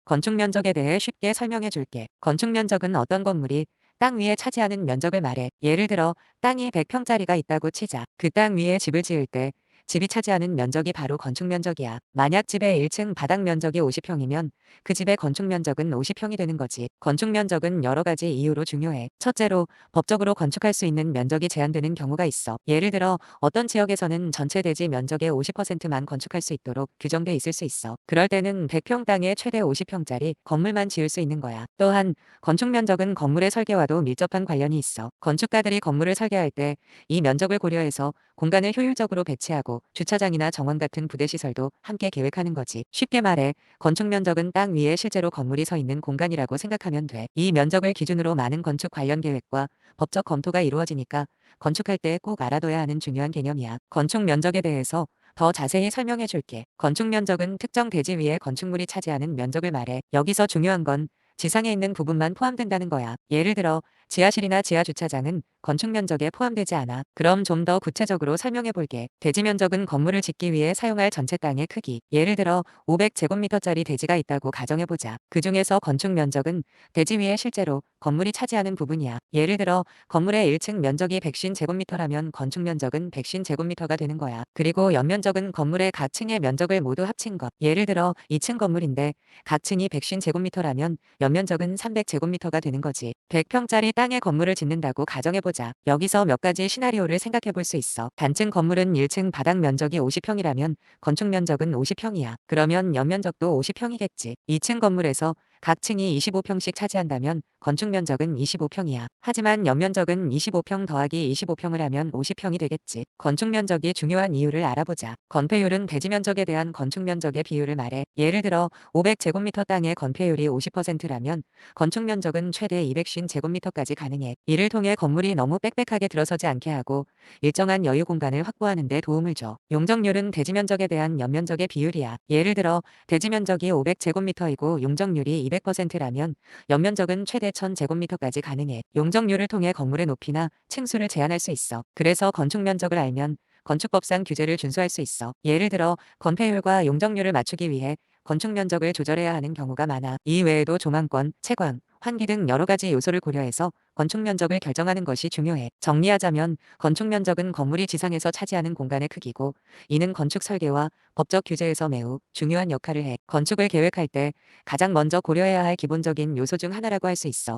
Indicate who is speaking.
Speaker 1: 건축 면적에 대해 쉽게 설명해 줄게. 건축 면적은 어떤 건물이 땅 위에 차지하는 면적을 말해. 예를 들어 땅이 100평짜리가 있다고 치자. 그 땅 위에 집을 지을 때 집이 차지하는 면적이 바로 건축 면적이야. 만약 집의 1층 바닥 면적이 50평이면 그 집의 건축 면적은 50평이 되는 거지. 건축 면적은 여러 가지 이유로 중요해. 첫째로 법적으로 건축할 수 있는 면적이 제한되는 경우가 있어. 예를 들어 어떤 지역에서는 전체 대지 면적의 50%만 건축할 수 있도록 규정돼 있을 수 있어. 그럴 때는 100평 땅에 최대 50평짜리 건물만 지을 수 있는 거야. 또한 건축 면적은 건물의 설계와도 밀접한 관련이 있어. 건축가들이 건물을 설계할 때 이 면적을 고려해서 공간을 효율적으로 배치하고 주차장이나 정원 같은 부대시설도 함께 계획하는 거지. 쉽게 말해 건축 면적은 땅 위에 실제로 건물이 서 있는 공간이라고 생각하면 돼. 이 면적을 기준으로 많은 건축 관련 계획과 법적 검토가 이루어지니까 건축할 때 꼭 알아둬야 하는 중요한 개념이야. 건축 면적에 대해서 더 자세히 설명해 줄게. 건축 면적은 특정 대지 위에 건축물이 차지하는 면적을 말해. 여기서 중요한 건 지상에 있는 부분만 포함된다는 거야. 예를 들어 지하실이나 지하주차장은 건축 면적에 포함되지 않아. 그럼 좀 더 구체적으로 설명해 볼게. 대지 면적은 건물을 짓기 위해 사용할 전체 땅의 크기. 예를 들어 500제곱미터짜리 대지가 있다고 가정해 보자. 그 중에서 건축 면적은 대지 위에 실제로 건물이 차지하는 부분이야. 예를 들어 건물의 1층 면적이 150제곱미터라면 건축 면적은 150제곱미터가 되는 거야. 그리고 연면적은 건물의 각 층의 면적을 모두 합친 것. 예를 들어 2층 건물인데 각 층이 150제곱미터라면 연면적은 300제곱미터가 되는 거지. 100평짜리 땅에 건물을 짓는다고 가정해보자. 여기서 몇 가지 시나리오를 생각해볼 수 있어. 단층 건물은 1층 바닥 면적이 50평이라면 건축 면적은 50평이야. 그러면 연면적도 50평이겠지. 2층 건물에서 각 층이 25평씩 차지한다면 건축 면적은 25평이야. 하지만 연면적은 25평 더하기 25평을 하면 50평이 되겠지. 건축 면적이 중요한 이유를 알아보자. 건폐율은 대지 면적에 대한 건축 면적의 비율을 말해. 예를 들어 500제곱미터 땅의 건폐율이 50%라면 건축 면적은 최대 250제곱미터까지 가능해. 이를 통해 건물이 너무 빽빽하게 들어서지 않게 하고 일정한 여유 공간을 확보하는 데 도움을 줘. 용적률은 대지 면적에 대한 연면적의 비율이야. 예를 들어 대지 면적이 500제곱미터이고 용적률이 200%라면 연면적은 최대 1000제곱미터까지 가능해. 용적률을 통해 건물의 높이나 층수를 제한할 수 있어. 그래서 건축 면적을 알면 건축법상 규제를 준수할 수 있어. 예를 들어 건폐율과 용적률을 맞추기 위해 건축 면적을 조절해야 하는 경우가 많아. 이 외에도 조망권, 채광, 환기 등 여러 가지 요소를 고려해서 건축 면적을 결정하는 것이 중요해. 정리하자면 건축 면적은 건물이 지상에서 차지하는 공간의 크기고 이는 건축 설계와 법적 규제에서 매우 중요한 역할을 해. 건축을 계획할 때 가장 먼저 고려해야 할 기본적인 요소 중 하나라고 할 수 있어.